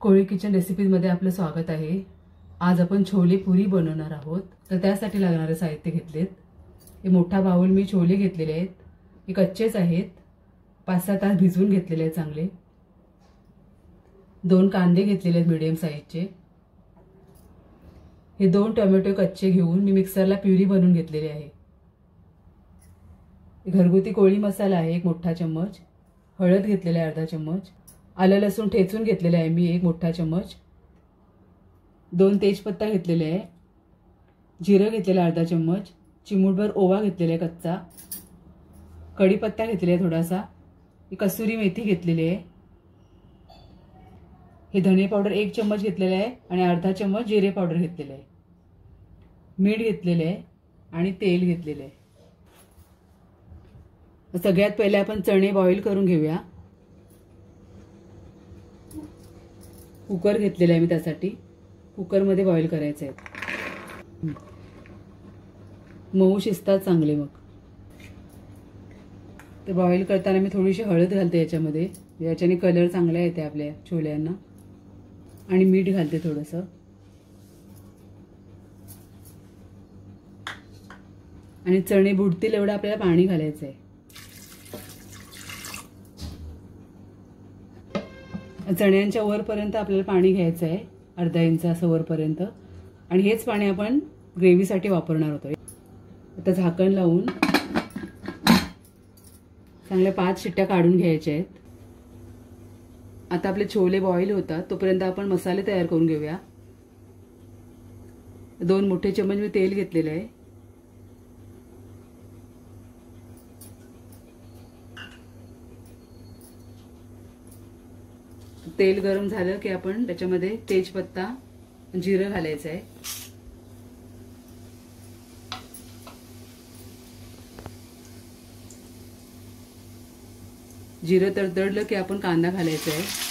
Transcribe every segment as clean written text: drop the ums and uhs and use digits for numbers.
कोळी kitchen रेसिपीजमध्ये आपलं स्वागत आहे। आज आपण छोले पुरी बनवणार आहोत। तर त्यासाठी लागणारे साहित्य घेतलेत। हे मोठा बाउल मी छोले घेतलेले आहेत। हे कच्चेच आहेत। 5-6 तास भिजवून घेतलेले आहेत चांगले। 2 कांदे घेतलेले आहेत मीडियम साइजचे। हे 2 टोमॅटो कच्चे घेऊन मी मिक्सरला प्युरी बनवून घेतलेली आहे। घरगुती कोळी मसाला आहे 1 मोठा चम्मच। हळद घेतलेला आहे अर्धा चम्मच। आलं लसूण ठेचून घेतलेले आहे मी 1 मोठा चम्मच। 2 तेजपत्ता घेतलेले आहे। जिरं घेतलेला अर्धा चम्मच। चिमूटभर ओवा घेतलेला आहे कच्चा। कढीपत्ता घेतलेला आहे थोडासा। कसुरी मेथी घेतलेली आहे। हे धने पावडर 1 चम्मच घेतलेला आहे आणि अर्धा चम्मच जिरे पावडर घेतलेले आहे। मीठ घेतलेले आहे आणि तेल घेतलेले आहे। सगळ्यात पहिले आपण चणे बॉईल करून घेऊया। कुकर घेतलेला आहे मी त्यासाठी। कुकर मध्ये बॉईल करायचे आहेत। मऊ शिजतात चांगले। मग ते बॉईल करताना मी थोडीशी हळद घालते याच्यामध्ये, याच्याने कलर चांगला येते आपल्या छोल्यांना। आणि मीठ घालते थोडंसं। आणि चणे बुडतील एवढं आपल्याला पाणी घालायचं आहे। चण्यांच्या वरपर्यंत आपल्याला पाणी घ्यायचं आहे, अर्धा इंच असं वरपर्यंत। आणि हेच पाणी आपण ग्रेव्हीसाठी वापरणार होतो। आता झाकण लावून चांगल्या 5 शिट्ट्या काढून घ्यायच्या आहेत। आता आपले छोले बॉईल होतात तोपर्यंत आपण मसाले तयार करून घेऊया। 2 मोठे चम्मच मी तेल घेतलेले आहे। तेल गरम झालं की आपण त्याच्यामध्ये तेजपत्ता, जिरं घालायचं आहे। जिरं तडतडलं की आपण कांदा घालायचा आहे।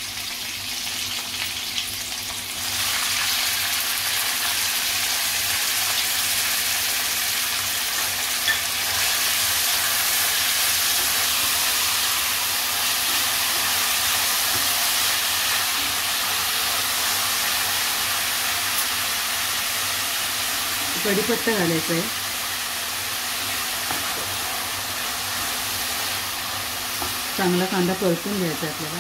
कढीपत्ता घालायचा आहे। चांगला कांदा परतून घ्यायचा आपल्याला।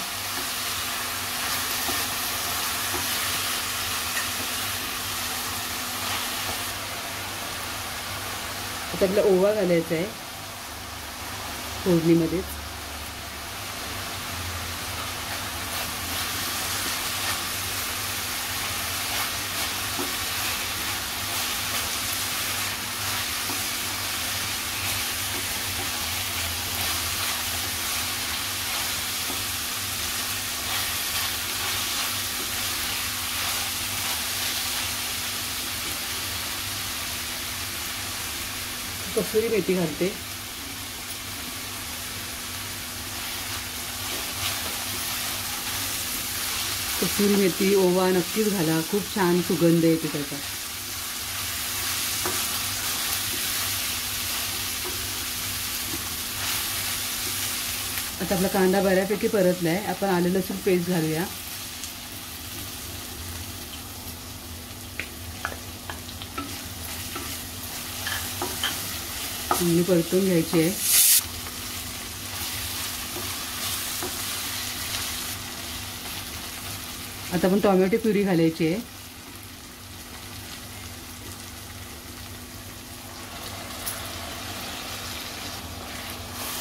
आता आपला ओवा घालायचा आहे फोडणीमध्ये। कसुरी मेथी घालते। कसुरी मेथी ओवा नक्कीच घाला, खूप छान सुगंध येते त्याचा। आता आपला कांदा बऱ्यापैकी परतलाय। आपण आलं लसूण पेस्ट घालूया। चांगली परतून घ्यायची आहे। आता आपण टोमॅटो प्युरी घालायची आहे।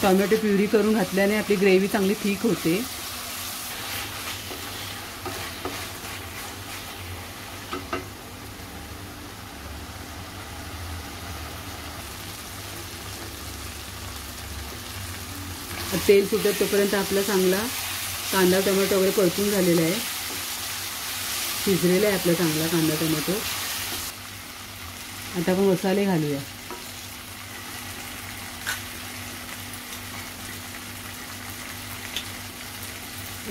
टोमॅटो प्युरी करून घातल्याने आपली ग्रेव्ही चांगली थिक होते। तेल सुटत तोपर्यंत आपला चांगला कांदा टोमॅटो वगैरे परतून झालेला आहे। शिजलेला आहे आपला चांगला कांदा टोमॅटो। आता आपण मसाले घालूया।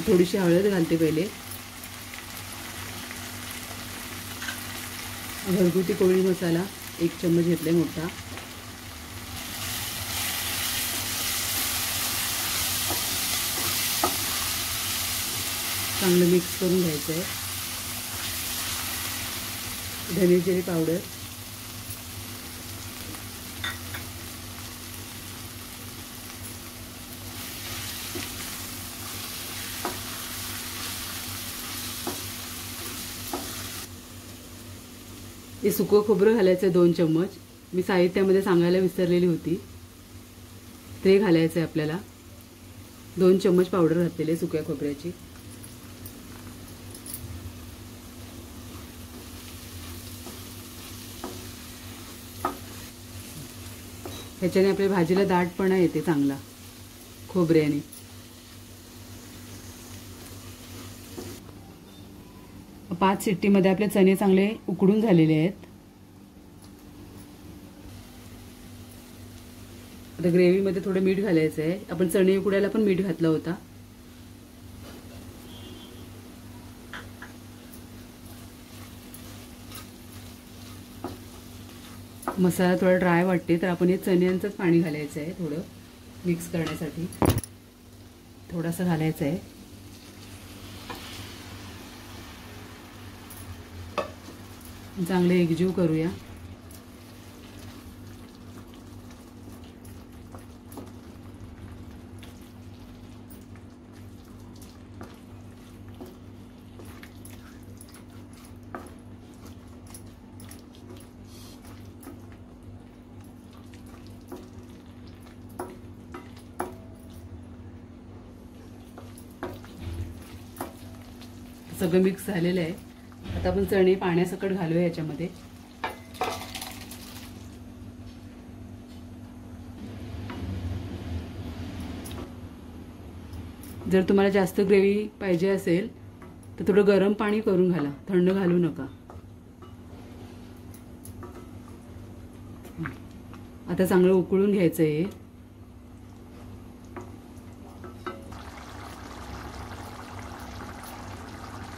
थोडीशी हळद घालते पहिले। घरगुती कोळी मसाला 1 चम्मच घेतलाय मोठा। चांगलं मिक्स करून घ्यायचं आहे। धने जिरे पावडर, हे सुकं खोबरं घालायचं 2 चम्मच. मी साहित्यामध्ये सांगायला विसरलेली होती, ते घालायचं आहे आपल्याला. 2 चम्मच पावडर घातलेली सुक्या खोबऱ्याची. ह्याच्याने आपल्या भाजीला दाटपणा येते चांगला खोबऱ्याने. पाच शिट्टीमध्ये आपले चणे चांगले उकडून झालेले आहेत. आता ग्रेव्हीमध्ये थोडं मीठ घालायचं आहे. आपण चणे उकडायला पण मीठ घातला होता. मसाला थोडा ड्राय वाटते तर आपण हे चण्यांचंच पाणी घालायचं आहे. थोडं मिक्स करण्यासाठी थोडंसं घालायचं आहे. चांगले एकजीव करूया. सगळं मिक्स झालेलं आहे. आता आपण चणे पाण्यासकट घालूया याच्यामध्ये. जर तुम्हाला जास्त ग्रेव्ही पाहिजे असेल तर थोडं गरम पाणी करून घाला, थंड घालू नका. आता चांगलं उकळून घ्यायचं आहे.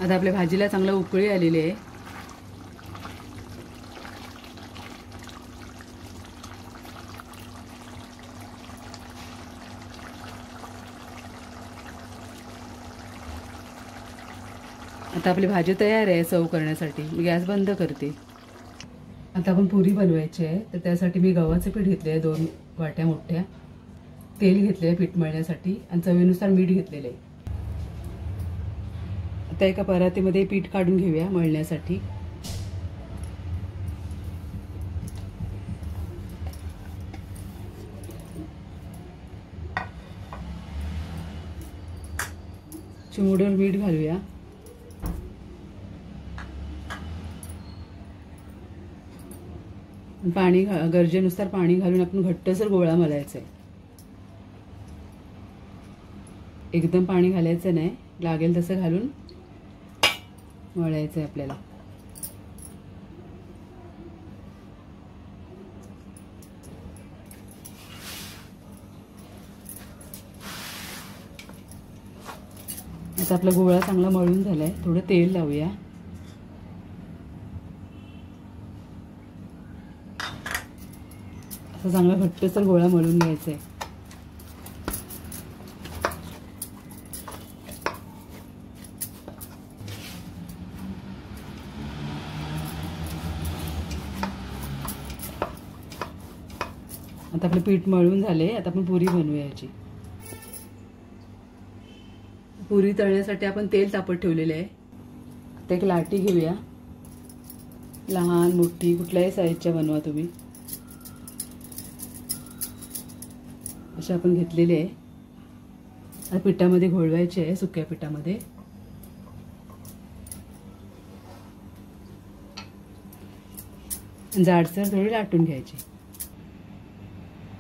आता आपल्या भाजीला चांगला उकळी आलेली आहे. आता आपली भाजी तयार आहे सर्व करण्यासाठी. मी गॅस बंद करते. आता आपण पुरी बनवायची आहे तर त्यासाठी मी गव्हाचं पीठ घेतले आहे 2 वाट्या मोठ्या. तेल घेतले आहे पीठ मळण्यासाठी आणि चवीनुसार मीठ घेतलेलं आहे. आता एका परातीमध्ये पीठ काढून घेऊया मळण्यासाठी. चिमूटभर मीठ घालूया. पाणी गरजेनुसार पाणी घालून आपण घट्टसर गोळा मळायचा आहे. एकदम पाणी घालायचं नाही, लागेल तसं घालून मळायचं आहे आपल्याला. आता आपला गोळा चांगला मळून झालाय. थोडं तेल लावूया. असं चांगला घट्टसर गोळा मळून घ्यायचा आहे. आता आपलं पीठ मळून झाले. आता आपण पुरी बनवूया याची. पुरी तळण्यासाठी आपण तेल तापत ठेवलेले आहे. आता एक लाटी घेऊया. लहान मोठी कुठल्याही साईजच्या बनवा तुम्ही. अशा आपण घेतलेले आहे. आता पिठामध्ये घोळवायचे आहे, सुक्या पिठामध्ये. जाडसर थोडी लाटून घ्यायची.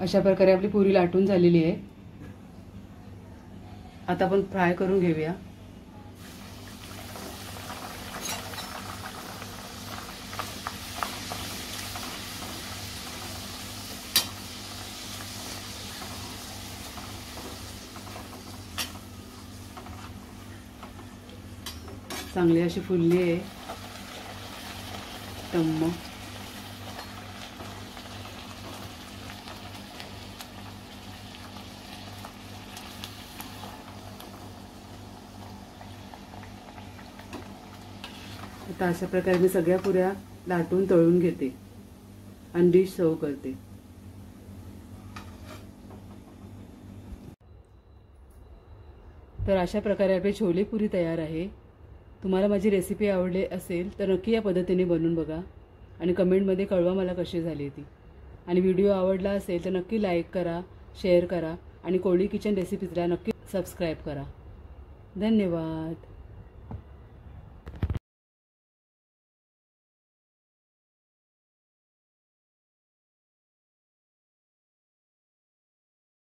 अशा प्रकारे आपली पुरी लाटून झालेली आहे. आता आपण फ्राय करून घेऊया. चांगली अशी फुलली आहे टम्म. आता अशा प्रकारे मी सगळ्या पुऱ्या लाटून तळून घेते आणि डिश सर्व करते. तर अशा प्रकारे आपली छोले पुरी तयार आहे. तुम्हाला माझी रेसिपी आवडली असेल तर नक्की या पद्धतीने बनवून बघा आणि कमेंटमध्ये कळवा मला कशी झाली ती. आणि व्हिडिओ आवडला असेल तर नक्की लाईक करा, शेअर करा आणि कोळी किचन रेसिपीजला नक्की सबस्क्राईब करा. धन्यवाद.